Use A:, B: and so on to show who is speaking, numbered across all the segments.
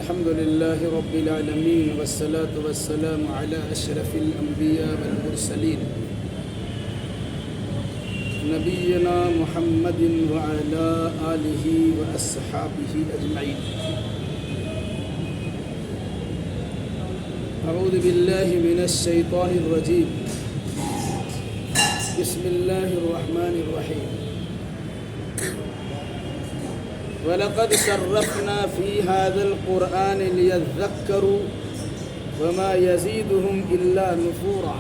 A: الحمد لله رب العالمين والصلاة والسلام على أشرف الأنبياء والمرسلين نبينا محمد وعلى آله وأصحابه أجمعين. أعوذ بالله من الشيطان الرجيم. بسم الله الرحمن الرحيم. وَلَقَدْ صَرَّفْنَا فِي هَذَا الْقُرْآنِ لِيَذَّكَّرُوا وَمَا يَزِيدُهُمْ إِلَّا نُفُورًا.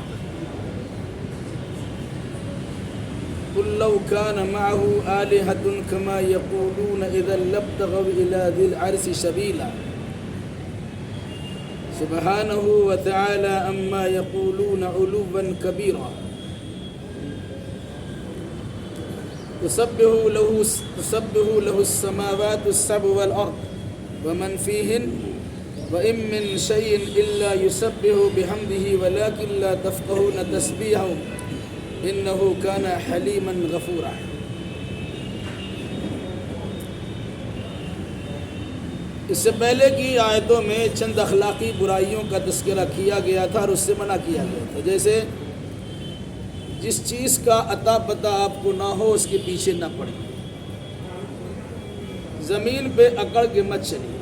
A: قُلْ لَوْ كَانَ مَعَهُ آلِهَةٌ كَمَا يَقُولُونَ إِذًا لَابْتَغَوْا إِلَى ذِي الْعَرْشِ سَبِيلًا. سبحانه وتعالى عما يقولون علوا كبيرا. تسبح له السماوات السبع والأرض ومن فيهن وإن من شيء إلا يسبح بحمده ولكن لا تفقهون تسبيحهم إنه كان حليما غفورا. اس سے پہلے کی آیتوں میں چند اخلاقی برائیوں کا تذکرہ کیا گیا تھا اور اس سے منع کیا گیا تھا، جیسے جس چیز کا عطا پتہ آپ کو نہ ہو اس کے پیچھے نہ پڑے، زمین پہ اکڑ کے مت چلیے.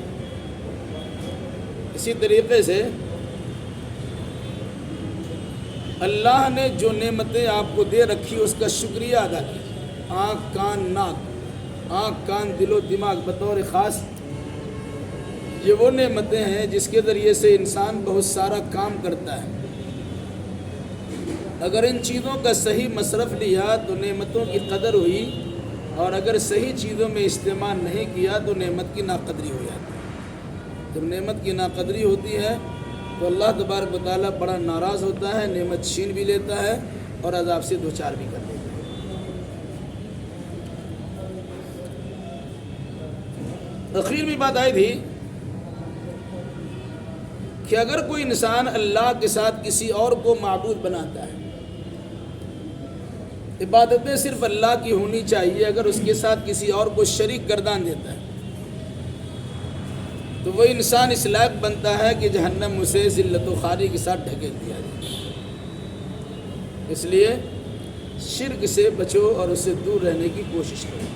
A: اسی طریقے سے اللہ نے جو نعمتیں آپ کو دے رکھی اس کا شکریہ ادا کیجیے. آنکھ کان ناک، آنکھ کان دل و دماغ بطور خاص، یہ وہ نعمتیں ہیں جس کے ذریعے سے انسان بہت سارا کام کرتا ہے. اگر ان چیزوں کا صحیح مصرف لیا تو نعمتوں کی قدر ہوئی، اور اگر صحیح چیزوں میں استعمال نہیں کیا تو نعمت کی ناقدری ہو جاتی ہے. جب نعمت کی ناقدری ہوتی ہے تو اللہ تبارک و تعالیٰ بڑا ناراض ہوتا ہے، نعمت چھین بھی لیتا ہے اور عذاب سے دوچار بھی کر دیتا ہے. اخیر میں بات آئی تھی کہ اگر کوئی انسان اللہ کے ساتھ کسی اور کو معبود بناتا ہے، عبادتیں صرف اللہ کی ہونی چاہیے، اگر اس کے ساتھ کسی اور کو شریک گردان دیتا ہے تو وہ انسان اس لائق بنتا ہے کہ جہنم اسے ذلت و خواری کے ساتھ ڈھکیل دیا جائے. اس لیے شرک سے بچو اور اس سے دور رہنے کی کوشش کرو.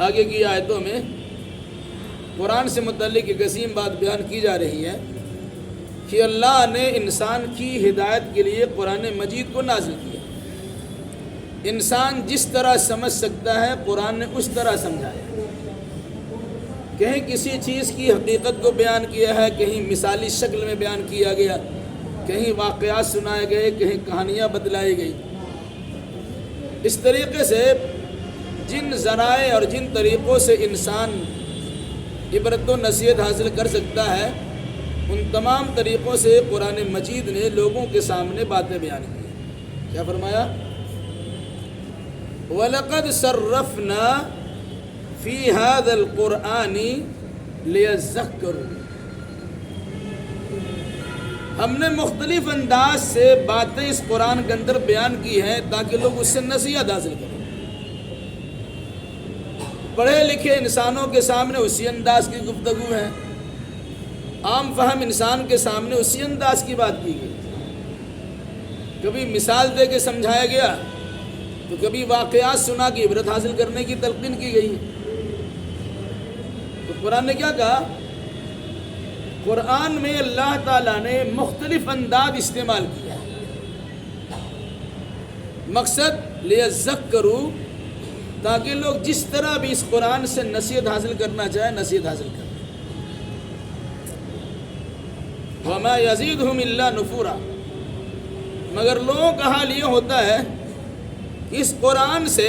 A: آگے کی آیتوں میں قرآن سے متعلق ایک عظیم بات بیان کی جا رہی ہے کہ اللہ نے انسان کی ہدایت کے لیے قرآن مجید کو نازل کیا. انسان جس طرح سمجھ سکتا ہے قرآن نے اس طرح سمجھایا. کہیں کسی چیز کی حقیقت کو بیان کیا ہے، کہیں مثالی شکل میں بیان کیا گیا، کہیں واقعات سنائے گئے، کہیں کہانیاں بتلائی گئی. اس طریقے سے جن ذرائع اور جن طریقوں سے انسان عبرت و نصیحت حاصل کر سکتا ہے، ان تمام طریقوں سے قرآن مجید نے لوگوں کے سامنے باتیں بیان کی. کیا فرمایا؟ وَلَقَدْ صَرَّفْنَا فِي هَذَا الْقُرْآنِ لِيَذَّكَّرُوا. ہم نے مختلف انداز سے باتیں اس قرآن کے اندر بیان کی ہیں تاکہ لوگ اس سے نصیحت حاصل کریں. پڑھے لکھے انسانوں کے سامنے اسی انداز کی گفتگو ہے، عام فہم انسان کے سامنے اسی انداز کی بات کی گئی. کبھی مثال دے کے سمجھایا گیا تو کبھی واقعات سنا کے عبرت حاصل کرنے کی تلقین کی گئی. تو قرآن نے کیا کہا؟ قرآن میں اللہ تعالیٰ نے مختلف انداز استعمال کیا. مقصد لیذکروا، تاکہ لوگ جس طرح بھی اس قرآن سے نصیحت حاصل کرنا چاہیں نصیحت حاصل کریں. وَمَا يَزِيدُهُمْ إِلَّا نُفُورًا. مگر لوگوں کا حال یہ ہوتا ہے کہ اس قرآن سے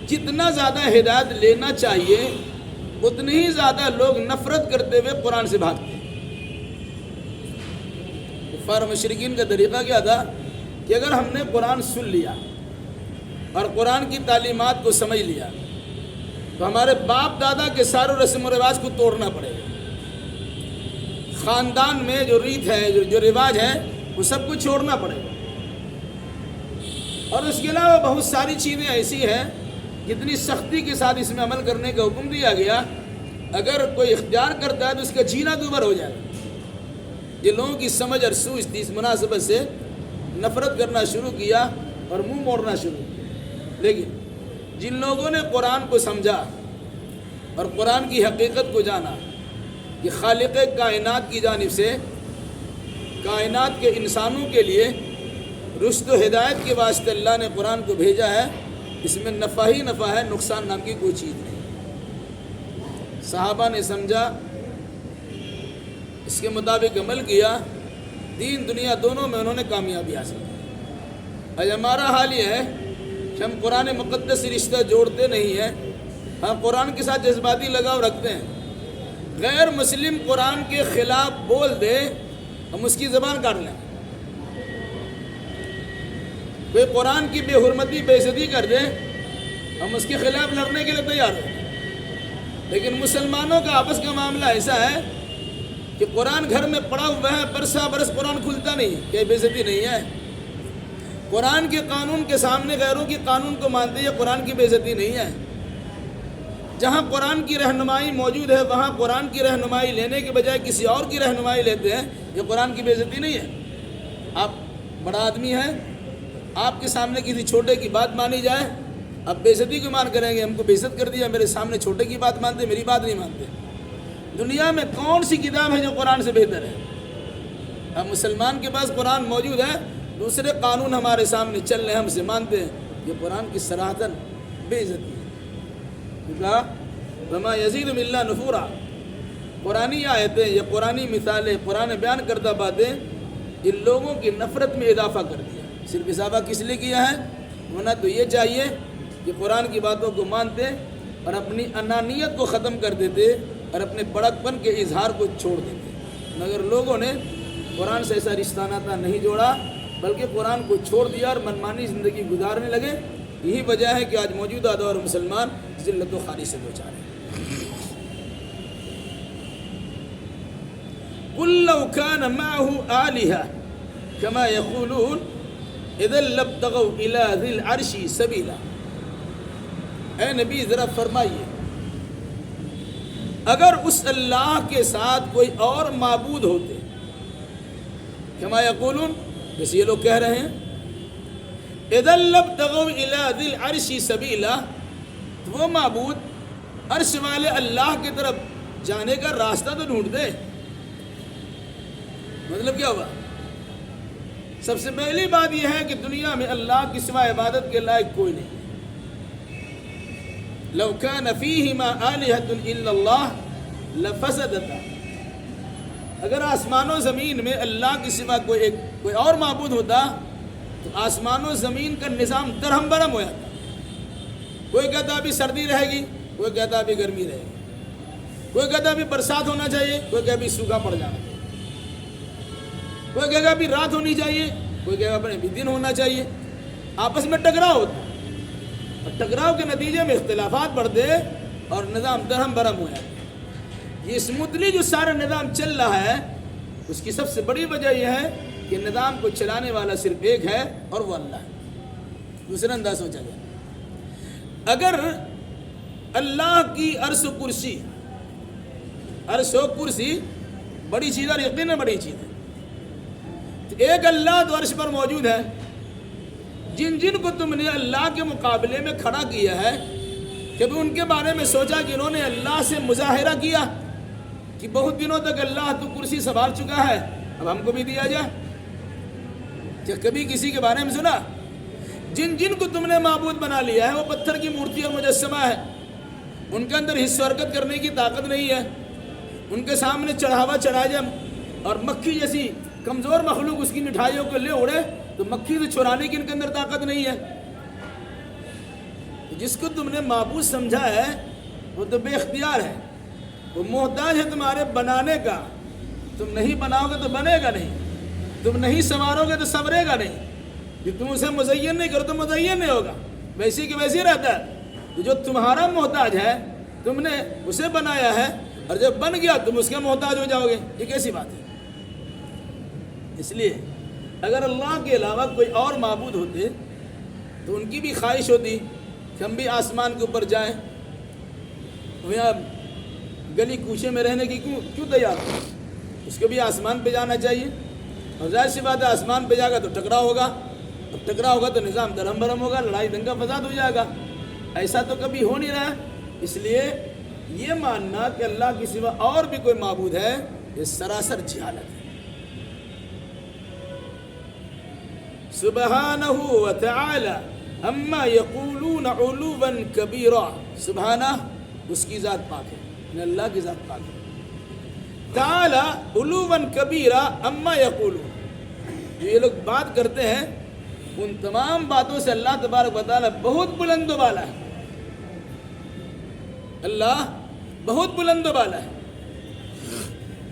A: جتنا زیادہ ہدایت لینا چاہیے اتنی ہی زیادہ لوگ نفرت کرتے ہوئے قرآن سے بھاگتے ہیں. کفار مشرکین کا طریقہ کیا تھا کہ اگر ہم نے قرآن سن لیا اور قرآن کی تعلیمات کو سمجھ لیا تو ہمارے باپ دادا کے سارے رسم و رواج کو توڑنا پڑے گا. خاندان میں جو ریت ہے، جو رواج ہے، وہ سب کو چھوڑنا پڑے گا. اور اس کے علاوہ بہت ساری چیزیں ایسی ہیں جتنی سختی کے ساتھ اس میں عمل کرنے کا حکم دیا گیا اگر کوئی اختیار کرتا ہے تو اس کا جینا دوبر ہو جائے گا۔ یہ لوگوں کی سمجھ اور سوچ تھی، اس مناسبت سے نفرت کرنا شروع کیا اور منہ موڑنا شروع کیا۔ لیکن جن لوگوں نے قرآن کو سمجھا اور قرآن کی حقیقت کو جانا کہ خالق کائنات کی جانب سے کائنات کے انسانوں کے لیے رشد و ہدایت کے واسطے اللہ نے قرآن کو بھیجا ہے، اس میں نفع ہی نفع ہے، نقصان نام کی کوئی چیز نہیں۔ صحابہ نے سمجھا، اس کے مطابق عمل کیا، دین دنیا دونوں میں انہوں نے کامیابی حاصل کی۔ آج ہمارا حال یہ ہے کہ ہم قرآن مقدس سے رشتہ جوڑتے نہیں ہیں، ہم قرآن کے ساتھ جذباتی لگاؤ رکھتے ہیں۔ غیر مسلم قرآن کے خلاف بول دے ہم اس کی زبان کاٹ لیں، کوئی قرآن کی بے حرمتی بے عزتی کر دے ہم اس کے خلاف لڑنے کے لیے تیار ہیں۔ لیکن مسلمانوں کا آپس کا معاملہ ایسا ہے کہ قرآن گھر میں پڑا ہوا ہے، برسا برس قرآن کھلتا نہیں، کہ بے عزتی نہیں ہے؟ قرآن کے قانون کے سامنے غیروں کی قانون کو مانتے ہیں، قرآن کی بے عزتی نہیں ہے؟ جہاں قرآن کی رہنمائی موجود ہے وہاں قرآن کی رہنمائی لینے کے بجائے کسی اور کی رہنمائی لیتے ہیں، یہ قرآن کی بے عزتی نہیں ہے؟ آپ بڑا آدمی ہیں، آپ کے سامنے کسی چھوٹے کی بات مانی جائے، اب بے عزتی کو مان کریں گے، ہم کو بے عزت کر دیا، میرے سامنے چھوٹے کی بات مانتے، میری بات نہیں مانتے۔ دنیا میں کون سی کتاب ہے جو قرآن سے بہتر ہے؟ ہم مسلمان کے پاس قرآن موجود ہے، دوسرے قانون ہمارے سامنے چل رہے ہیں، ہم سے مانتے ہیں، یہ قرآن کی صراحتاً بے عزتی ہے۔ کہا وما یزید الا نفورا، قرآنی آیتیں یا قرآنی مثالیں، قرآن بیان کردہ باتیں ان لوگوں کی نفرت میں اضافہ کر دیا۔ صرف اضافہ کس لیے کیا ہے؟ ہونا تو یہ چاہیے کہ قرآن کی باتوں کو مانتے اور اپنی انانیت کو ختم کر دیتے اور اپنے بڑک پن کے اظہار کو چھوڑ دیتے، مگر لوگوں نے قرآن سے ایسا رشتہ ناتا نہیں جوڑا، بلکہ قرآن کو چھوڑ دیا اور منمانی زندگی گزارنے لگے۔ یہی وجہ ہے کہ آج موجودہ دور مسلمان ذلت و خواری سے دوچار ہیں۔ قُل لَّوْ كَانَ مَعَهُ آلِهَةٌ كَمَا يَقُولُونَ إِذًا لَّابْتَغَوْا إِلَىٰ ذِي الْعَرْشِ سَبِيلًا، اے نبی ذرا فرمائیے، اگر اس اللہ کے ساتھ کوئی اور معبود ہوتے، كَمَا يَقُولُونَ جیسے یہ لوگ کہہ رہے ہیں، اِذًا لَّابْتَغَوْا إِلَىٰ ذِي الْعَرْشِ سَبِيلًا، تو وہ معبود عرش والے اللہ کی طرف جانے کا راستہ تو ڈھونڈ دے۔ مطلب کیا ہوا؟ سب سے پہلی بات یہ ہے کہ دنیا میں اللہ کی سوا عبادت کے لائق کوئی نہیں۔ لو کان فیہما آلہۃ الا اللہ لفسدتا، اگر آسمان و زمین میں اللہ کی سوا کوئی اور معبود ہوتا تو آسمان و زمین کا نظام درہم برہم ہو جاتا۔ کوئی کہتا ابھی سردی رہے گی، کوئی کہتا ابھی گرمی رہے گی، کوئی کہتا ابھی برسات ہونا چاہیے، کوئی کہتا ابھی سوکھا پڑ جانا چاہیے، کوئی کہے گا ابھی رات ہونی چاہیے، کوئی کہے گا ابھی دن ہونا چاہیے۔ آپس میں ٹکراؤ ہوتا، اور ٹکراؤ کے نتیجے میں اختلافات بڑھتے اور نظام درہم برہم ہو جاتا۔ یہ اسموتھلی جو سارا نظام چل رہا ہے، اس کی سب سے بڑی وجہ یہ ہے کہ نظام کو چلانے والا صرف ایک ہے اور وہ اللہ ہے۔ دوسرا انداز سوچا جائے، اگر اللہ کی عرش و کرسی بڑی چیز اور یقیناً بڑی چیز ہے، تو ایک اللہ تو عرش پر موجود ہے، جن کو تم نے اللہ کے مقابلے میں کھڑا کیا ہے، کبھی ان کے بارے میں سوچا کہ انہوں نے اللہ سے مظاہرہ کیا کہ بہت دنوں تک اللہ تو کرسی سنبھال چکا ہے، اب ہم کو بھی دیا جائے؟ کیا کبھی کسی کے بارے میں سنا؟ جن کو تم نے معبود بنا لیا ہے وہ پتھر کی مورتی اور مجسمہ ہے، ان کے اندر حص و حرکت کرنے کی طاقت نہیں ہے، ان کے سامنے چڑھاوا چڑھایا جائے اور مکھی جیسی کمزور مخلوق اس کی مٹھائیوں کو لے اڑے تو مکھی سے چھڑانے کی ان کے اندر طاقت نہیں ہے۔ جس کو تم نے معبود سمجھا ہے وہ تو بے اختیار ہے، وہ محتاج ہے تمہارے بنانے کا، تم نہیں بناؤ گے تو بنے گا نہیں، تم نہیں سنوارو گے تو سنورے گا نہیں، جو تم اسے مزین نہیں کرو تو مزین نہیں ہوگا، ویسی کہ ویسی رہتا ہے۔ جو تمہارا محتاج ہے تم نے اسے بنایا ہے، اور جب بن گیا تم اس کے محتاج ہو جاؤ گے، یہ کیسی بات ہے؟ اس لیے اگر اللہ کے علاوہ کوئی اور معبود ہوتے تو ان کی بھی خواہش ہوتی کہ ہم بھی آسمان کے اوپر جائیں، یا گلی کوچے میں رہنے کی کیوں تیار ہو؟ اس کو بھی آسمان پہ جانا چاہیے، اور ظاہر سی بات ہے آسمان پہ جائے گا تو ٹکراؤ ہوگا، اب ٹکراؤ ہوگا تو نظام درہم برہم ہوگا، لڑائی دنگا فساد ہو جائے گا۔ ایسا تو کبھی ہو نہیں رہا ہے، اس لیے یہ ماننا کہ اللہ کے سوا اور بھی کوئی معبود ہے یہ سراسر جہالت ہے۔ سبحانہ وتعالی اما یقولون علوا کبیرا، سبحانہ اس کی ذات پاک ہے، یعنی اللہ کی ذات پاک ہے۔ تعالی علوا کبیرا اما یقولون، جو یہ لوگ بات کرتے ہیں ان تمام باتوں سے اللہ تبارک و تعالی بہت بلند و بالا ہے، اللہ بہت بلند و بالا ہے،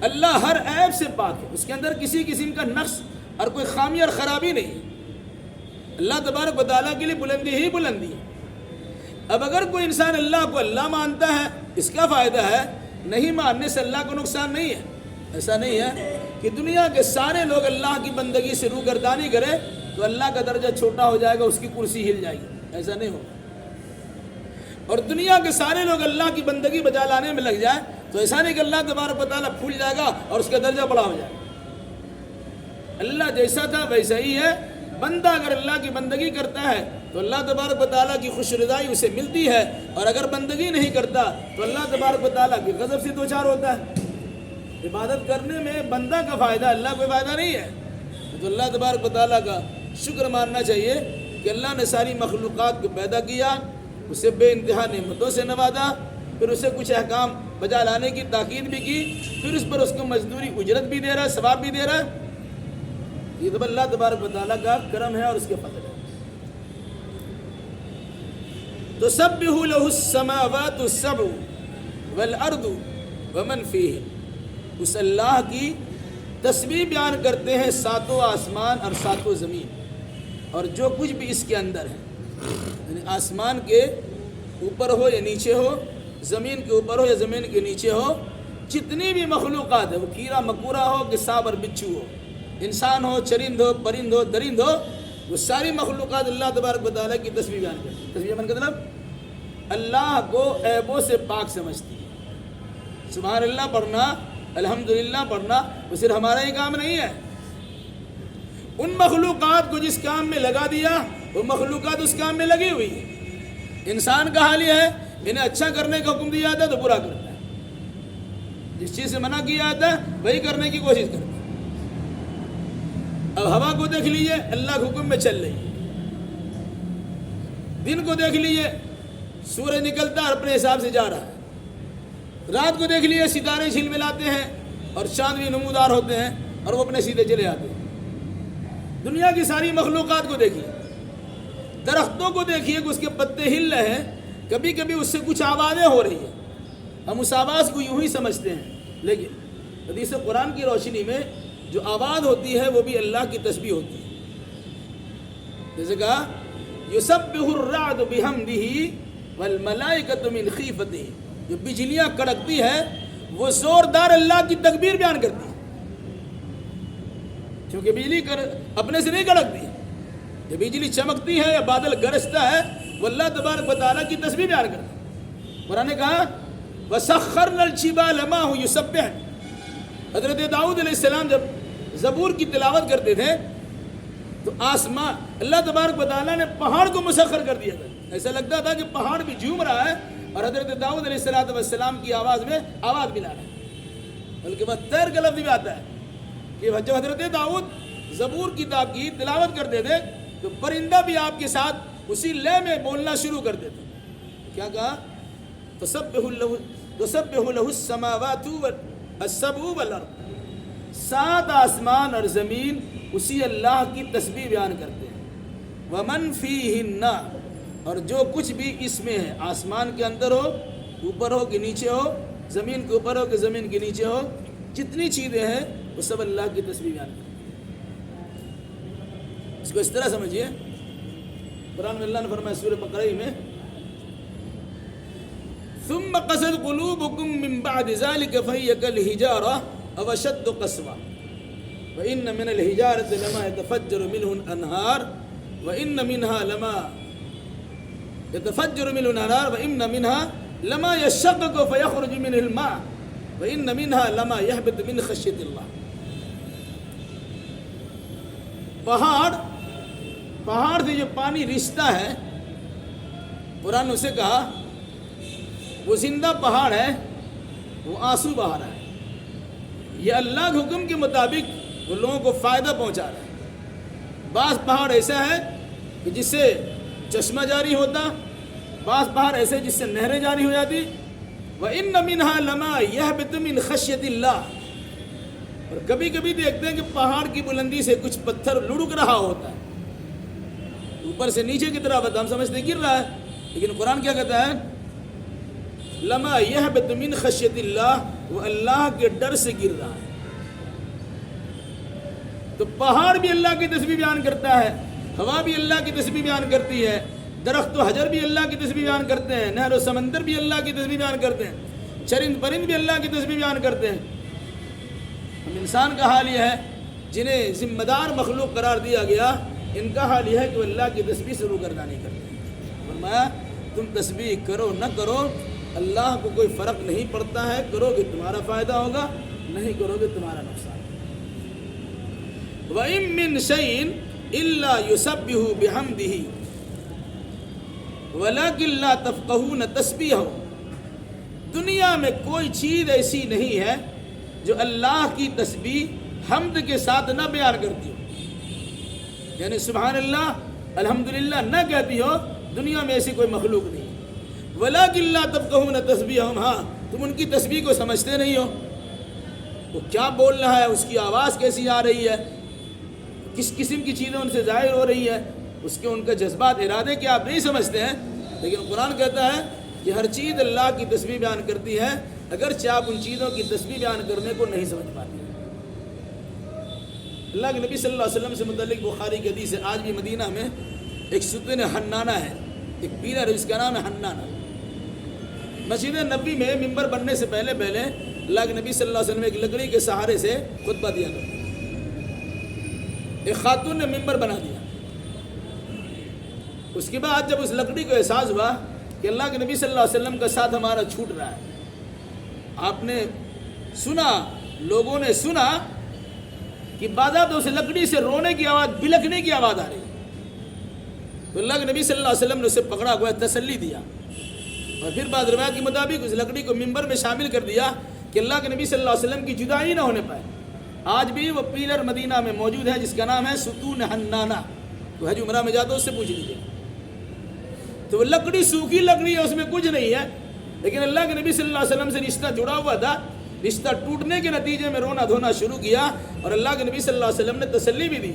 A: اللہ ہر عیب سے پاک ہے، اس کے اندر کسی قسم کا نقص اور کوئی خامی اور خرابی نہیں ہے۔ اللہ تبارک و تعالیٰ کے لیے بلندی ہی بلندی ہے۔ اب اگر کوئی انسان اللہ کو اللہ مانتا ہے اس کا فائدہ ہے، نہیں ماننے سے اللہ کو نقصان نہیں ہے۔ ایسا نہیں ہے کہ دنیا کے سارے لوگ اللہ کی بندگی سے روگردانی کرے تو اللہ کا درجہ چھوٹا ہو جائے گا، اس کی کرسی ہل جائے گی، ایسا نہیں ہوگا۔ اور دنیا کے سارے لوگ اللہ کی بندگی بجا لانے میں لگ جائے تو ایسا نہیں کہ اللہ تبارک و تعالیٰ پھول جائے گا اور اس کا درجہ بڑا ہو جائے گا۔ اللہ جیسا تھا ویسا ہی ہے۔ بندہ اگر اللہ کی بندگی کرتا ہے تو اللہ تبارک و تعالیٰ کی خوش رضائی اسے ملتی ہے، اور اگر بندگی نہیں کرتا تو اللہ تبارک و تعالیٰ کی غضب سے دوچار ہوتا ہے۔ عبادت کرنے میں بندہ کا فائدہ، اللہ کوئی فائدہ نہیں ہے۔ تو اللہ تبارک و تعالیٰ کا شکر ماننا چاہیے کہ اللہ نے ساری مخلوقات کو پیدا کیا، اسے بے انتہا نعمتوں سے نوازا، پھر اسے کچھ احکام بجا لانے کی تاکید بھی کی، پھر اس پر اس کو مزدوری اجرت بھی دے رہا ہے، ثواب بھی دے رہا ہے۔ یہ تو اللہ تبارک و تعالیٰ کا کرم ہے اور اس کے فضل ہے۔ تسبح له السماوات السبع والارض ومن فیہن، اس اللہ کی تسبیح بیان کرتے ہیں ساتوں آسمان اور ساتوں زمین اور جو کچھ بھی اس کے اندر ہے، یعنی آسمان کے اوپر ہو یا نیچے ہو، زمین کے اوپر ہو یا زمین کے نیچے ہو، جتنی بھی مخلوقات ہے، وہ کیڑا مکوڑا ہو کہ سانپ اور بچھو ہو، انسان ہو، چرند ہو، پرند ہو، درند ہو، وہ ساری مخلوقات اللہ تبارک و تعالیٰ کی تسبیح بیان کرتی ہے۔ تسبیح بیان کا مطلب اللہ کو عیبوں سے پاک سمجھتی ہے۔ سبحان اللہ پڑھنا، الحمدللہ پڑھنا وہ صرف ہمارا ہی کام نہیں ہے، ان مخلوقات کو جس کام میں لگا دیا وہ مخلوقات اس کام میں لگی ہوئی ہے۔ انسان کا حال یہ ہے انہیں اچھا کرنے کا حکم دیا جاتا ہے تو برا کرتا ہے، جس چیز سے منع کیا جاتا ہے وہی کرنے کی کوشش کرتا ہے۔ اب ہوا کو دیکھ لیجئے، اللہ کے حکم میں چل رہی ہے۔ دن کو دیکھ لیجئے، سورج نکلتا اور اپنے حساب سے جا رہا ہے۔ رات کو دیکھ لیجئے، ستارے جھلملاتے ہیں اور چاند بھی نمودار ہوتے ہیں اور وہ اپنے سیدھے چلے آتے ہیں۔ دنیا کی ساری مخلوقات کو دیکھیے، درختوں کو دیکھیے کہ اس کے پتے ہل رہے ہیں، کبھی کبھی اس سے کچھ آوازیں ہو رہی ہیں، ہم اس آواز کو یوں ہی سمجھتے ہیں، لیکن حدیث قرآن کی روشنی میں جو آواز ہوتی ہے وہ بھی اللہ کی تسبیح ہوتی ہے۔ جیسے کہا یسبح الرعد بحمدہ والملائکۃ من خیفتہ، جو بجلیاں کڑکتی ہے وہ زوردار اللہ کی تکبیر بیان کرتی ہے، کیونکہ بجلی اپنے سے نہیں کڑکتی، جب بجلی چمکتی ہے یا بادل گرجتا ہے وہ اللہ تبارک و تعالیٰ کی تسبیح بیان کرتا ہے۔ قرآن نے کہا وَسَخَّرْنَا الْجِبَالَ مَعَهُ يُسَبِّحْنَ، حضرت داؤد علیہ السلام جب زبور کی تلاوت کرتے تھے تو آسمان اللہ تبارک و تعالیٰ نے پہاڑ کو مسخر کر دیا تھا، ایسا لگتا تھا کہ پہاڑ بھی جھوم رہا ہے اور حضرت داؤد علیہ السلام کی آواز میں آواز ملا رہا ہے، بلکہ وہ تیر کا لفظ بھی آتا ہے کہ جب حضرت داؤد زبور کتاب کی تلاوت کرتے تھے تو پرندہ بھی آپ کے ساتھ اسی لے میں بولنا شروع کر دیتے۔ کیا کہا تسبح له السماوات السبع والارض، سات آسمان اور زمین اسی اللہ کی تسبیح بیان کرتے ہیں۔ ومن فیہن، اور جو کچھ بھی اس میں ہے، آسمان کے اندر ہو، اوپر ہو کہ نیچے ہو، زمین کے اوپر ہو کہ زمین کے نیچے ہو، جتنی چیزیں ہیں وہ سب اللہ کی تسبیح بیان کرتے ہیں۔ اس کو اس طرح سمجھیے، قرآن میں اللہ نے فرمایا سورہ بقرہ میں ثم قست قلوبكم من بعد ذلك فهي كالحجارة أو أشد قسوة وإن من الحجارة لما يتفجر منه الأنهار وإن منها لما یشقق فیخرج منہ الماء وإن منها لما یہبط من خشیۃ اللہ. پہاڑ سے جو پانی رستا ہے، قرآن نے اسے کہا وہ زندہ پہاڑ ہے، وہ آنسو بہا رہا ہے. یہ اللہ کے حکم کے مطابق وہ لوگوں کو فائدہ پہنچا رہا ہے. بعض پہاڑ ایسا ہے کہ جس سے چشمہ جاری ہوتا، بعض پہاڑ ایسے جس سے نہریں جاری ہو جاتی. وَإِنَّ مِنْهَا لَمَا يَهْبِطُ مِنْ خَشْيَةِ اللَّهِ. اور کبھی کبھی دیکھتے ہیں کہ پہاڑ کی بلندی سے کچھ پتھر لڑک رہا ہوتا ہے، اوپر سے نیچے کی طرف ہم سمجھتے گر رہا ہے، لیکن قرآن کیا کہتا ہے؟ لما یہبط من خشیۃ اللہ، وہ اللہ کے ڈر سے گر رہا ہے. تو پہاڑ بھی اللہ کی تسبیح بیان کرتا ہے، ہوا بھی اللہ کی تسبیح بیان کرتی ہے، درخت و حجر بھی اللہ کی تسبیح بیان کرتے ہیں، نہر و سمندر بھی اللہ کی تسبیح بیان کرتے ہیں، چرند پرند بھی اللہ کی تسبیح بیان کرتے ہیں. ہم انسان کا حال یہ ہے جنہیں ذمہ دار مخلوق قرار دیا گیا، ان کا حال یہ ہے کہ وہ اللہ کی تسبیح سے روگردانی نہیں کرتے. فرمایا تم تسبیح کرو نہ کرو، اللہ کو کوئی فرق نہیں پڑتا ہے، کرو گے تمہارا فائدہ ہوگا، نہیں کرو گے تمہارا نقصان. وَإِن مِّن شَيْءٍ إِلَّا يُسَبِّحُ بِحَمْدِهِ وَلَكِن لَّا تَفْقَهُونَ تَسْبِيحَهُ. دنیا میں کوئی چیز ایسی نہیں ہے جو اللہ کی تسبیح حمد کے ساتھ نہ بیان کرتی ہو، یعنی سبحان اللہ الحمدللہ نہ کہتی ہو. دنیا میں ایسی کوئی مخلوق نہیں. وَلَكِن لَّا تَفْقَهُونَ تَسْبِيحَهُمْ. ہاں تم ان کی تسبیح کو سمجھتے نہیں ہو، وہ کیا بول رہا ہے، اس کی آواز کیسی آ رہی ہے، کس قسم کی چیزیں ان سے ظاہر ہو رہی ہے، اس کے ان کے جذبات ارادے کے آپ نہیں سمجھتے ہیں. لیکن قرآن کہتا ہے کہ ہر چیز اللہ کی تسبیح بیان کرتی ہے، اگرچہ آپ ان چیزوں کی تسبیح بیان کرنے کو نہیں سمجھ پاتے. اللہ کے نبی صلی اللہ علیہ وسلم سے متعلق بخاری کی حدیث ہے. آج بھی مدینہ میں ایک ستون حنانہ ہے، ایک پلر ہے، اس کا نام ہے حنانہ. مسجد نبی میں ممبر بننے سے پہلے اللہ کے نبی صلی اللہ علیہ وسلم ایک لکڑی کے سہارے سے خطبہ دیا کرتے. ایک خاتون نے ممبر بنا دیا. اس کے بعد جب اس لکڑی کو احساس ہوا کہ اللہ کے نبی صلی اللہ علیہ وسلم کا ساتھ ہمارا چھوٹ رہا ہے، آپ نے سنا، لوگوں نے سنا کہ باضابطہ اس لکڑی سے رونے کی آواز، بلکنے کی آواز آ رہی ہے، تو اللہ کے نبی صلی اللہ علیہ وسلم نے اسے پکڑا ہوا تسلی دیا، اور پھر بعض روایت کے مطابق اس لکڑی کو ممبر میں شامل کر دیا کہ اللہ کے نبی صلی اللہ علیہ وسلم کی جدائی نہ ہونے پائے. آج بھی وہ پیلر مدینہ میں موجود ہے جس کا نام ہے ستون حنانہ. تو حج عمرہ میں جاتا اس سے پوچھ لیجیے. تو وہ لکڑی سوکھی لکڑی ہے، اس میں کچھ نہیں ہے، لیکن اللہ کے نبی صلی اللہ علیہ وسلم سے رشتہ جڑا ہوا تھا. رشتہ ٹوٹنے کے نتیجے میں رونا دھونا شروع کیا، اور اللہ کے نبی صلی اللہ علیہ وسلم نے تسلی بھی دی.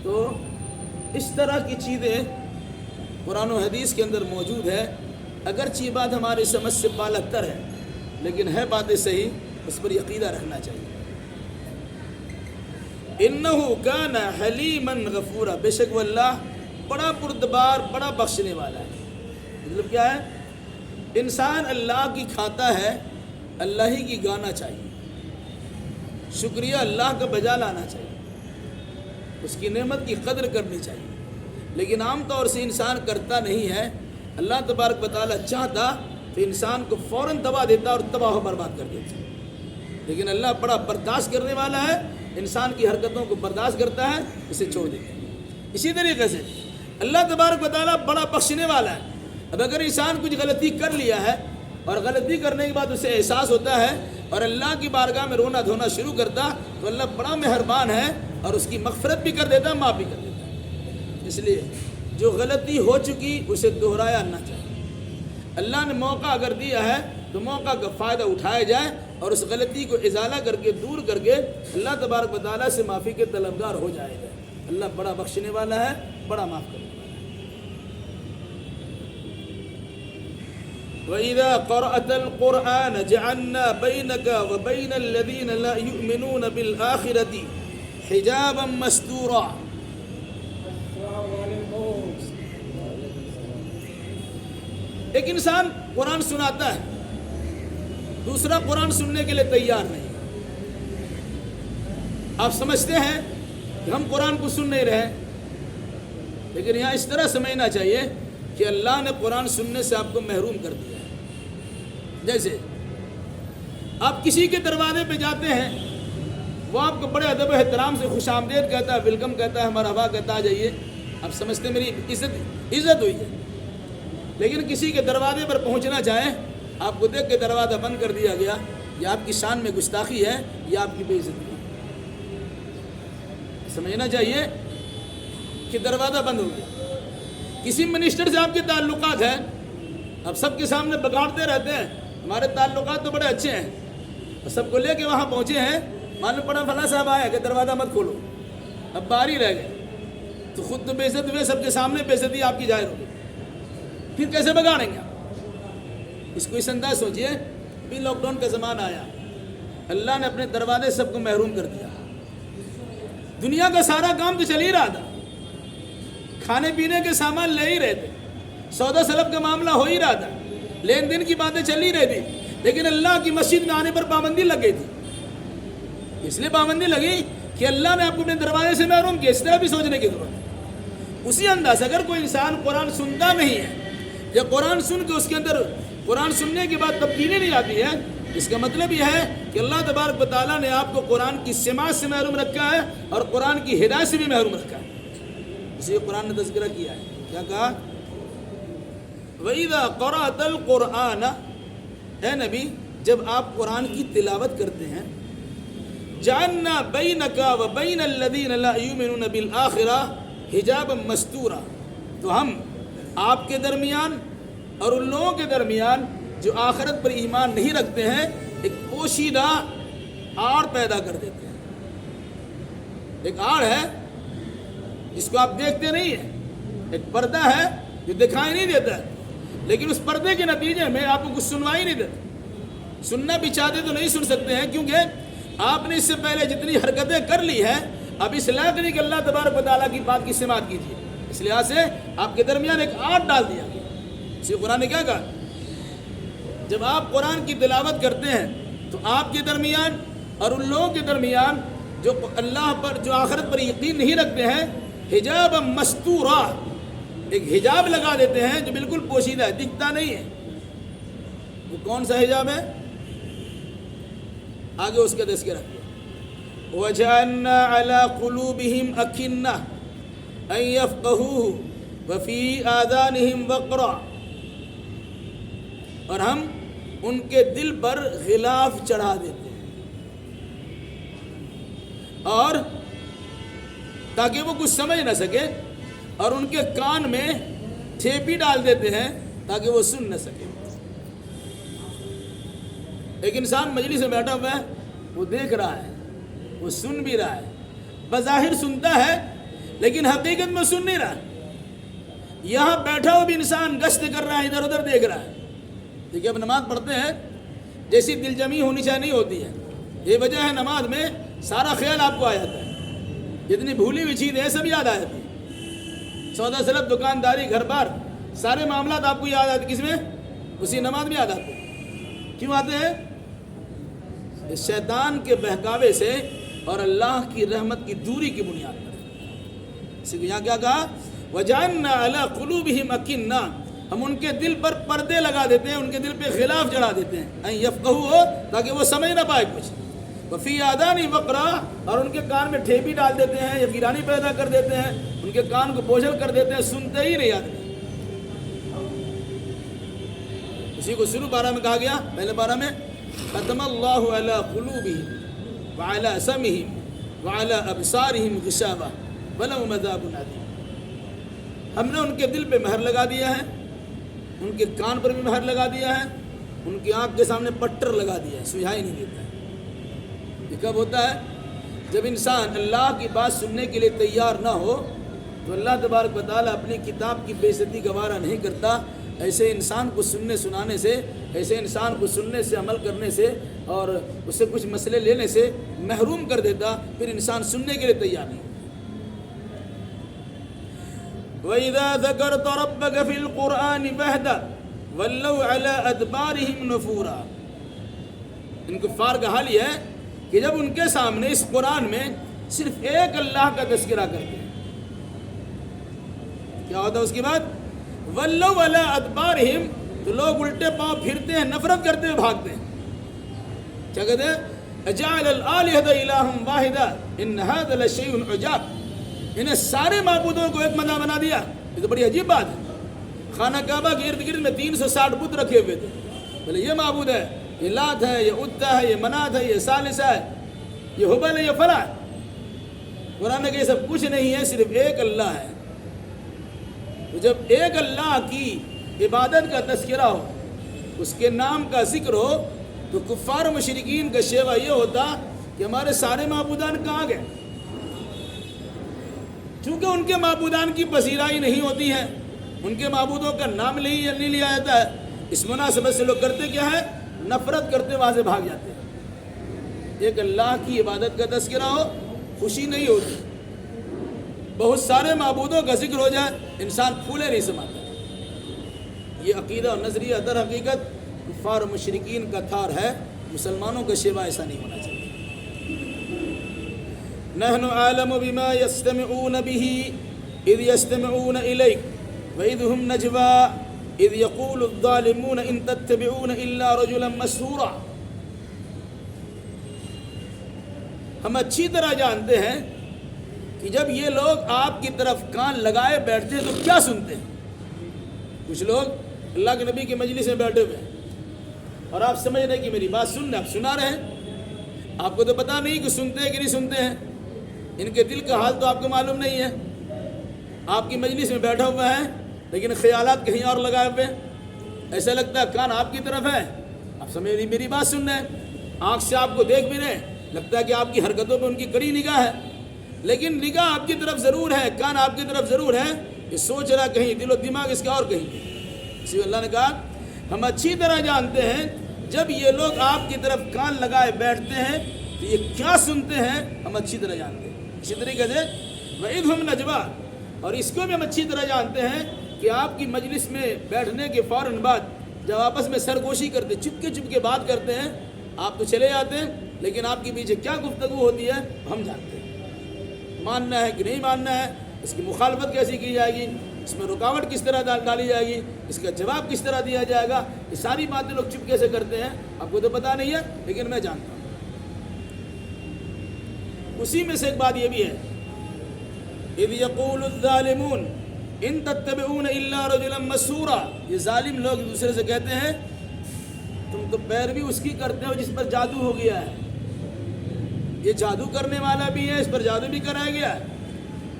A: تو اس طرح کی چیزیں قرآن و حدیث کے اندر موجود ہے. اگرچہ یہ بات ہماری سمجھ سے بالغ تر ہے، لیکن ہے باتیں صحیح، اس پر عقیدہ رکھنا چاہیے. انہو کان حلیما غفورا، بے شک وہ اللہ بڑا پردبار، بڑا بخشنے والا ہے. مطلب کیا ہے؟ انسان اللہ کی کھاتا ہے، اللہ ہی کی گانا چاہیے، شکریہ اللہ کا بجا لانا چاہیے، اس کی نعمت کی قدر کرنی چاہیے. لیکن عام طور سے انسان کرتا نہیں ہے. اللہ تبارک و تعالیٰ چاہتا تو انسان کو فوراً دبا دیتا اور تباہ و برباد کر دیتا، لیکن اللہ بڑا برداشت کرنے والا ہے، انسان کی حرکتوں کو برداشت کرتا ہے، اسے چھوڑ دیتا ہے. اسی طریقے سے اللہ تبارک و تعالیٰ بڑا بخشنے والا ہے. اب اگر انسان کچھ غلطی کر لیا ہے اور غلطی کرنے کے بعد اسے احساس ہوتا ہے اور اللہ کی بارگاہ میں رونا دھونا شروع کرتا، تو اللہ بڑا مہربان ہے اور اس کی مغفرت بھی کر دیتا ہے، معاف بھی کر دیتا ہے. اس لیے جو غلطی ہو چکی اسے دہرایا نہ چاہیے. اللہ نے موقع اگر دیا ہے تو موقع کا فائدہ اٹھایا جائے اور اس غلطی کو ازالہ کر کے دور کر کے اللہ تبارک و تعالیٰ سے معافی کے طلبگار ہو جائے گا. اللہ بڑا بخشنے والا ہے، بڑا معاف کرنے والا ہے. وَإِذَا قَرَأْتَ الْقُرْآنَ جَعَلْنَا بَيْنَكَ وَبَيْنَ الَّذِينَ لَا يُؤْمِنُونَ بِالْآخِرَةِ حِجَابًا مَسْتُورًا. ایک انسان قرآن سناتا ہے، دوسرا قرآن سننے کے لیے تیار نہیں. آپ سمجھتے ہیں کہ ہم قرآن کو سن نہیں رہے، لیکن یہاں اس طرح سمجھنا چاہیے کہ اللہ نے قرآن سننے سے آپ کو محروم کر دیا. جیسے آپ کسی کے دروازے پہ جاتے ہیں، وہ آپ کو بڑے ادب و احترام سے خوش آمدید کہتا ہے، ویلکم کہتا ہے، مرحبا کہتا ہے، آ جائیے، آپ سمجھتے ہیں میری عزت ہوئی ہے۔ لیکن کسی کے دروازے پر پہنچنا چاہیں، آپ کو دیکھ کے دروازہ بند کر دیا گیا، یہ آپ کی شان میں گستاخی ہے، یہ آپ کی بے عزتی ہے۔ سمجھنا چاہیے کہ دروازہ بند ہو گیا۔ کسی منسٹر سے آپ کے تعلقات ہیں، اب سب کے سامنے بگاڑتے رہتے ہیں، ہمارے تعلقات تو بڑے اچھے ہیں، اور سب کو لے کے وہاں پہنچے ہیں، معلوم پڑا فلاں صاحب آیا کہ دروازہ مت کھولو، اب باہر ہی رہ گئے، تو خود تو بے عزت ہوئے، سب کے سامنے بے عزتی آپ کی ظاہر ہوگی، پھر کیسے بگاڑیں گے؟ اس کو اس انداز سوچئے، ابھی لاک ڈاؤن کا زمانہ آیا، اللہ نے اپنے دروازے سب کو محروم کر دیا، دنیا کا سارا کام تو چل ہی رہا تھا، کھانے پینے کے سامان لے ہی رہے تھے، سودا سلب کا معاملہ ہو ہی رہا تھا، لین دین کی باتیں چل ہی رہی تھی، لیکن اللہ کی مسجد میں آنے پر پابندی لگ گئی تھی۔ اس لیے پابندی لگی کہ اللہ نے آپ کو اپنے دروازے سے محروم کیا۔ اس طرح بھی سوچنے کی ضرورت ہے۔ اسی انداز اگر کوئی انسان قرآن سنتا نہیں ہے، یا قرآن سن کے اس کے اندر قرآن سننے کے بعد تبدیلی نہیں آتی ہے، اس کا مطلب یہ ہے کہ اللہ تبارک و تعالیٰ نے آپ کو قرآن کی سماعت سے محروم رکھا ہے، اور قرآن کی ہدایت سے بھی محروم رکھا ہے۔ اسی قرآن نے تذکرہ کیا ہے، کیا کہا؟ وَإِذَا قَرَأْتَ الْقُرْآنَ، اے نبی جب آپ قرآن کی تلاوت کرتے ہیں، جَعَلْنَا بَيْنَكَ وَبَيْنَ الَّذِينَ لَا يُؤْمِنُونَ بِالْآخِرَةِ حِجَابًا مَسْتُورًا، تو ہم آپ کے درمیان اور ان لوگوں کے درمیان جو آخرت پر ایمان نہیں رکھتے ہیں ایک پوشیدہ آڑ پیدا کر دیتے ہیں۔ ایک آڑ ہے جس کو آپ دیکھتے نہیں ہیں، ایک پردہ ہے جو دکھائی نہیں دیتا ہے، لیکن اس پردے کے نتیجے میں آپ کو کچھ سنوائی نہیں دیتا۔ سننا بھی چاہتے تو نہیں سن سکتے ہیں، کیونکہ آپ نے اس سے پہلے جتنی حرکتیں کر لی ہیں، اب اس لائق نہیں کہ اللہ تبارک و تعالیٰ کی بات کی سماعت کیجیے، اس لحاظ سے آپ کے درمیان ایک آڑ ڈال دیا گیا۔ اسی قرآن نے کیا کہا؟ جب آپ قرآن کی تلاوت کرتے ہیں تو آپ کے درمیان اور ان لوگوں کے درمیان جو اللہ پر، جو آخرت پر یقین نہیں رکھتے ہیں، حجاب مستورا، ایک حجاب لگا دیتے ہیں جو بالکل پوشیدہ ہے، دکھتا نہیں ہے۔ وہ کون سا حجاب ہے؟ آگے اس کا تذکرہ کیا، وَجَعَلْنَا عَلَىٰ قُلُوبِهِمْ أَكِنَّةً أَن يَفْقَهُوهُ وَفِي آذَانِهِمْ وَقْرًا، اور ہم ان کے دل پر غلاف چڑھا دیتے ہیں، اور تاکہ وہ کچھ سمجھ نہ سکے، اور ان کے کان میں ٹھیپی ڈال دیتے ہیں تاکہ وہ سن نہ سکے۔ ایک انسان مجلس میں بیٹھا ہوا ہے، وہ دیکھ رہا ہے، وہ سن بھی رہا ہے، بظاہر سنتا ہے لیکن حقیقت میں سن نہیں رہا۔ یہاں بیٹھا ہوا بھی انسان گشت کر رہا ہے، ادھر ادھر دیکھ رہا ہے۔ دیکھیے اب نماز پڑھتے ہیں جیسی دل جمی ہونی چاہیے نہیں ہوتی ہے، یہ وجہ ہے نماز میں سارا خیال آپ کو آ جاتا ہے، جتنی بھولی ہوئی چیز ہے سب یاد آ جاتی ہے، سودا سلب، دکانداری، گھر بار، سارے معاملات آپ کو یاد آتے، کس میں؟ اسی نماز میں یاد آتے ہیں۔ کیوں آتے ہیں؟ اس شیطان کے بہکاوے سے اور اللہ کی رحمت کی دوری کی بنیاد پر۔ اسی کو یہاں کیا کہا؟ وَجَعَلْنَا عَلَىٰ قُلُوبِهِمْ أَكِنَّةً، ہم ان کے دل پر پردے لگا دیتے ہیں، ان کے دل پہ غلاف چڑھا دیتے ہیں، أَن يَفْقَهُوهُ، تاکہ وہ سمجھ نہ پائے کچھ، وَفِي آذَانِهِمْ وَقْرًا، اور ان کے کان میں ٹھیپی ڈال دیتے ہیں یا ویرانی پیدا کر دیتے ہیں، ان کے کان کو بوجھل کر دیتے ہیں، سنتے ہی نہیں آدمی۔ اسی کو شروع پارہ میں کہا گیا، پہلے پارہ میں ختم اللہ علی قلوبہم وعلی سمعہم وعلی ابصارہم غشاوہ ولہم عذاب عظیم، ہم نے ان کے دل پہ مہر لگا دیا ہے، ان کے کان پر بھی مہر لگا دیا ہے، ان کی آنکھ کے سامنے پٹر لگا دیا ہے، سجھائی نہیں دیتا ہے۔ یہ کب ہوتا ہے؟ جب انسان اللہ کی بات سننے کے لیے تیار نہ ہو تو اللہ تبارک و تعالیٰ اپنی کتاب کی بے عزتی گوارہ نہیں کرتا۔ ایسے انسان کو سننے سنانے سے، ایسے انسان کو سننے سے، عمل کرنے سے اور اس سے کچھ مسئلے لینے سے محروم کر دیتا، پھر انسان سننے کے لیے تیار نہیں۔ وَإِذَا ذَكَرْتَ رَبَّكَ فِي الْقُرْآنِ وَحْدَهُ وَلَّوْا عَلَىٰ أَدْبَارِهِمْ نُفُورًا، ان کفار کا حال یہ ہے کہ جب ان کے سامنے اس قرآن میں صرف ایک اللہ کا تذکرہ کرتے ہیں، کیا ہوتا ہے اس کے بعد؟ وَلَّوْا عَلَىٰ أَدْبَارِهِمْ، تو لوگ الٹے پاؤں پھرتے ہیں، نفرت کرتے ہوئے بھاگتے ہیں. کیا کہتے ہیں؟ اجعل الآلہۃ الہا واحدا ان ھذا لشیء عجاب. انہیں سارے معبودوں کو ایک مدعا بنا دیا. یہ تو بڑی عجیب بات ہے. خانہ کعبہ کے ارد گرد میں 360 بت رکھے ہوئے تھے. بولے یہ معبود ہے، یہ لات ہے، یہ عزا ہے، یہ منات ہے، یہ ثالثہ ہے، یہ ہبل ہے، یہ فلاں. قرآن نے کہ یہ سب کچھ نہیں ہے، صرف ایک اللہ ہے. تو جب ایک اللہ کی عبادت کا تذکرہ ہو، اس کے نام کا ذکر ہو، تو کفار و مشرکین کا شیوہ یہ ہوتا کہ ہمارے سارے معبودان کہاں گئے؟ چونکہ ان کے معبودان کی پذیرائی نہیں ہوتی ہے، ان کے معبودوں کا نام نہیں لیا جاتا ہے. اس مناسبت سے لوگ کرتے کیا ہے؟ نفرت کرتے وہاں سے بھاگ جاتے ہیں. ایک اللہ کی عبادت کا تذکرہ ہو، خوشی نہیں ہوتی. بہت سارے معبودوں کا ذکر ہو جائے، انسان پھولے نہیں سماتا. یہ عقیدہ اور نظریہ در حقیقت کفار و مشرکین کا تھار ہے. مسلمانوں کا شیوا ایسا نہیں ہونا چاہیے. نحن عالم بما يستمعون به اذ يستمعون اليك واذ هم نجوى اذ يقول الظالمون ان تتبعون الا رجلا مسحورا. ہم اچھی طرح جانتے ہیں کہ جب یہ لوگ آپ کی طرف کان لگائے بیٹھتے ہیں تو کیا سنتے ہیں. کچھ لوگ اللہ کے نبی کی مجلس میں بیٹھے ہوئے ہیں اور آپ سمجھ رہے ہیں کہ میری بات سن رہے، آپ سنا رہے ہیں. آپ کو تو پتہ نہیں کہ سنتے ہیں کہ نہیں سنتے ہیں. ان کے دل کا حال تو آپ کو معلوم نہیں ہے. آپ کی مجلس میں بیٹھا ہوا ہے لیکن خیالات کہیں اور لگائے ہوئے ہیں. ایسا لگتا ہے کان آپ کی طرف ہے، آپ سمجھ رہی میری بات سن رہے ہیں. آنکھ سے آپ کو دیکھ بھی رہے ہیں، لگتا ہے کہ آپ کی حرکتوں پہ ان کی کڑی نگاہ ہے. لیکن نگاہ آپ کی طرف ضرور ہے، کان آپ کی طرف ضرور ہے. یہ سوچ رہا کہیں، دل و دماغ اس کا اور کہیں. اسی لیے اللہ نے کہا ہم اچھی طرح جانتے ہیں جب یہ لوگ آپ کی طرف کان لگائے بیٹھتے ہیں تو یہ کیا سنتے ہیں، ہم اچھی طرح جانتے ہیں. اسی طریقے سے وَإِذْ هُمْ نَجْوَىٰ، اور اس کو بھی ہم اچھی طرح جانتے ہیں کہ آپ کی مجلس میں بیٹھنے کے فوراً بعد جب آپس میں سرگوشی کرتے، چپ کے بات کرتے ہیں، آپ تو چلے جاتے ہیں لیکن آپ کے پیچھے کیا گفتگو ہوتی ہے ہم جانتے ہیں. ماننا ہے کہ نہیں ماننا ہے، اس کی مخالفت کیسی کی جائے گی، اس میں رکاوٹ کس طرح ڈالی جائے گی، اس کا جواب کس طرح دیا جائے گا، یہ ساری باتیں لوگ چپکے سے کرتے ہیں. آپ کو تو پتہ نہیں ہے لیکن میں جانتا ہوں. اسی میں سے ایک بات یہ بھی ہے، اذ یقول الظالمون ان تتبعون الا رجلا مسحورا. یہ ظالم لوگ دوسرے سے کہتے ہیں تم تو پیروی اس کی کرتے ہو جس پر جادو ہو گیا ہے. یہ جادو کرنے والا بھی ہے، اس پر جادو بھی کرایا گیا ہے.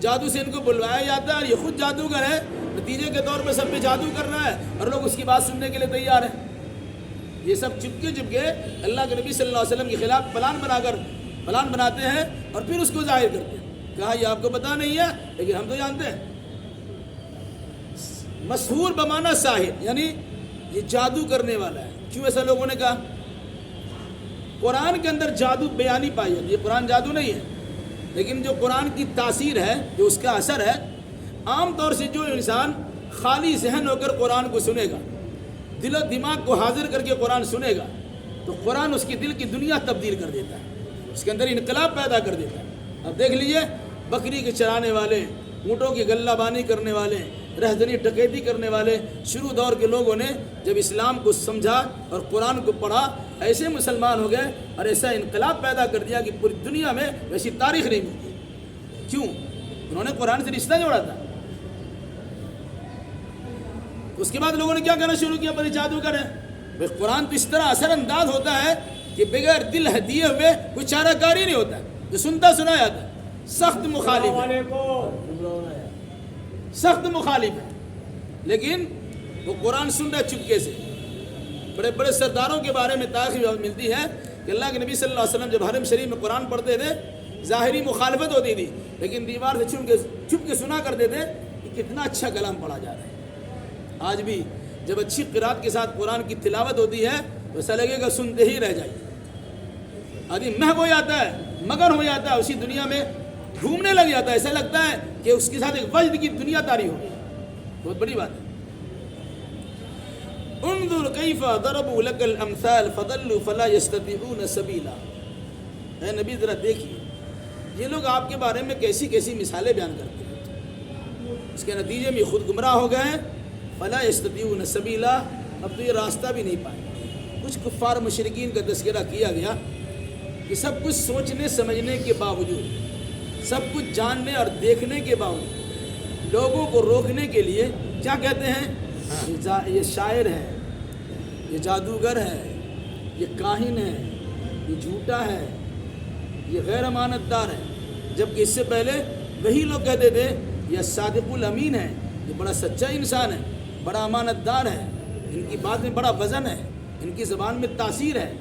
A: جادو سے ان کو بلوایا جاتا ہے اور یہ خود جادوگر ہے. نتیجے کے طور پر سب پہ جادو کر رہا ہے اور لوگ اس کی بات سننے کے لیے تیار ہیں. یہ سب چپکے اللہ کے نبی صلی اللہ علیہ وسلم کے خلاف پلان بناتے ہیں اور پھر اس کو ظاہر کرتے ہیں. کہا یہ آپ کو پتہ نہیں ہے لیکن ہم تو جانتے ہیں. مسحور بمانا ساحر، یعنی یہ جادو کرنے والا ہے. کیوں ایسا لوگوں نے کہا؟ قرآن کے اندر جادو بیانی پائی ہے. یہ قرآن جادو نہیں ہے لیکن جو قرآن کی تاثیر ہے، جو اس کا اثر ہے، عام طور سے جو انسان خالی ذہن ہو کر قرآن کو سنے گا، دل و دماغ کو حاضر کر کے قرآن سنے گا، تو قرآن اس کی دل کی دنیا تبدیل کر دیتا ہے، اس کے اندر انقلاب پیدا کر دیتا ہے. اب دیکھ لیجئے بکری کے چرانے والے، اونٹوں کی غلہ بانی کرنے والے، رہزنی ڈکیتی کرنے والے شروع دور کے لوگوں نے جب اسلام کو سمجھا اور قرآن کو پڑھا، ایسے مسلمان ہو گئے اور ایسا انقلاب پیدا کر دیا کہ پوری دنیا میں ویسی تاریخ نہیں ملتی. کیوں؟ انہوں نے قرآن سے رشتہ جوڑا تھا. اس کے بعد لوگوں نے کیا کرنا شروع کیا؟ بڑے جادو کریں. بھائی قرآن تو اس طرح اثر انداز ہوتا ہے کہ بغیر دل دیے ہوئے کوئی چارہ کاری نہیں ہوتا، جو سنتا سنا جاتا ہے. سخت مخالف ہے، سخت مخالف ہے، لیکن وہ قرآن سن رہا چپکے سے. بڑے بڑے سرداروں کے بارے میں تاریخ ملتی ہے کہ اللہ کے نبی صلی اللہ علیہ وسلم جب حرم شریف میں قرآن پڑھتے تھے، ظاہری مخالفت ہوتی تھی لیکن دیوار سے چھپ کے سنا کرتے تھے کہ کتنا اچھا کلام پڑھا جا رہا ہے. آج بھی جب اچھی قرات کے ساتھ قرآن کی تلاوت ہوتی ہے تو ایسا لگے گا سنتے ہی رہ جائیے. آدمی محو ہو جاتا ہے، مگن ہو جاتا ہے، اسی دنیا میں گھومنے لگ جاتا ہے. ایسا لگتا ہے کہ اس کے ساتھ ایک وجد کی دنیا طاری ہو گئی. بہت بڑی بات ہے. انظر کیف ضربوا لك الامثال فضلوا فلا يستطيعون سبيلا. اے نبی ذرا دیکھیے یہ لوگ آپ کے بارے میں کیسی کیسی مثالیں بیان کرتے ہیں، اس کے نتیجے میں خود گمراہ ہو گئے. فلا يستطيعون سبيلا، اب تو یہ راستہ بھی نہیں پائے. کچھ کفار مشرکین کا تذکرہ کیا گیا کہ سب کچھ سوچنے سمجھنے کے باوجود، سب کچھ جاننے اور دیکھنے کے باوجود لوگوں کو روکنے کے لیے کیا کہتے ہیں؟ یہ شاعر ہے، یہ جادوگر ہے، یہ کاہن ہے، یہ جھوٹا ہے، یہ غیر امانت دار ہے. جبکہ اس سے پہلے وہی لوگ کہتے تھے یہ صادق الامین ہے، یہ بڑا سچا انسان ہے، بڑا امانت دار ہے، ان کی بات میں بڑا وزن ہے، ان کی زبان میں تاثیر ہے،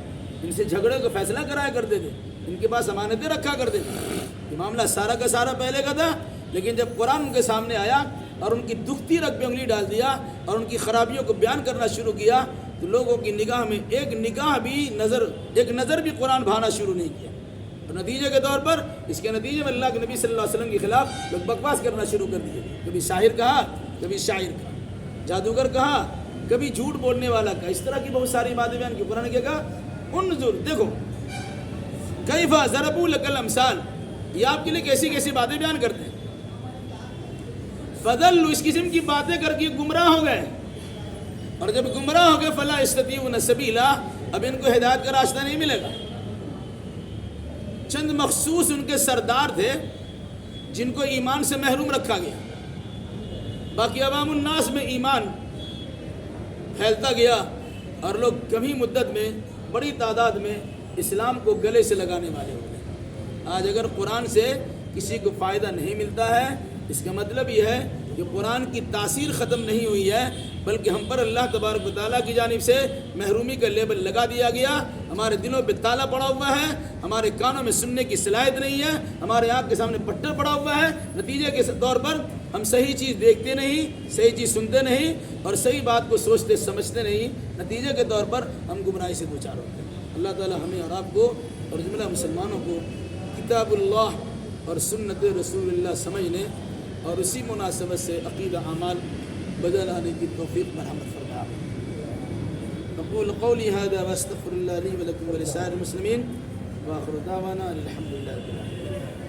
A: ان سے جھگڑے کا فیصلہ کرایا کرتے تھے، ان کے پاس امانتیں رکھا کرتے تھے. یہ معاملہ سارا کا سارا پہلے کا تھا. لیکن جب قرآن ان کے سامنے آیا اور ان کی دکھتی رگ پہ انگلی ڈال دیا اور ان کی خرابیوں کو بیان کرنا شروع کیا تو لوگوں کی نگاہ میں ایک نظر بھی قرآن بھانا شروع نہیں کیا. اور نتیجے کے طور پر اس کے نتیجے میں اللہ کے نبی صلی اللہ علیہ وسلم کے خلاف لوگ بکواس کرنا شروع کر دیے. کبھی شاعر کہا، کبھی شاعر کہا، جادوگر کہا، کبھی جھوٹ بولنے والا کہا. اس طرح کی بہت ساری باتیں بیان کی. قرآن نے کیا کہا؟ انظر، دیکھو، کیف ضربوا لک الامثال، یہ آپ کے لیے کیسی کیسی باتیں بیان کرتے ہیں. فضلوا، اس قسم کی باتیں کر کے گمراہ ہو گئے. اور جب گمراہ ہو گئے فلا یستطیعون سبیلا، اب ان کو ہدایت کا راستہ نہیں ملے گا. چند مخصوص ان کے سردار تھے جن کو ایمان سے محروم رکھا گیا. باقی عوام الناس میں ایمان پھیلتا گیا اور لوگ کم ہی مدت میں بڑی تعداد میں اسلام کو گلے سے لگانے والے ہو گئے. آج اگر قرآن سے کسی کو فائدہ نہیں ملتا ہے، اس کا مطلب یہ ہے کہ قرآن کی تاثیر ختم نہیں ہوئی ہے، بلکہ ہم پر اللہ تبارک و تعالیٰ کی جانب سے محرومی کا لیبل لگا دیا گیا. ہمارے دلوں پہ تالا پڑا ہوا ہے، ہمارے کانوں میں سننے کی صلاحیت نہیں ہے، ہمارے آنکھ کے سامنے پٹر پڑا ہوا ہے. نتیجے کے طور پر ہم صحیح چیز دیکھتے نہیں، صحیح چیز سنتے نہیں اور صحیح بات کو سوچتے سمجھتے نہیں. نتیجے کے طور پر ہم گمراہی سے دوچار ہوتے ہیں. اللہ تعالیٰ ہمیں اور آپ کو اور جملہ مسلمانوں کو کتاب اللہ اور سنت رسول اللہ سمجھنے اور اسی مناسبت سے عقیدہ اعمال بدل آنے کی توفیق مرحمت فرمائے. اقول قولی هذا واستغفر الله لي ولكم ولسائر المسلمين واخر دعوانا الحمد لله رب العالمين.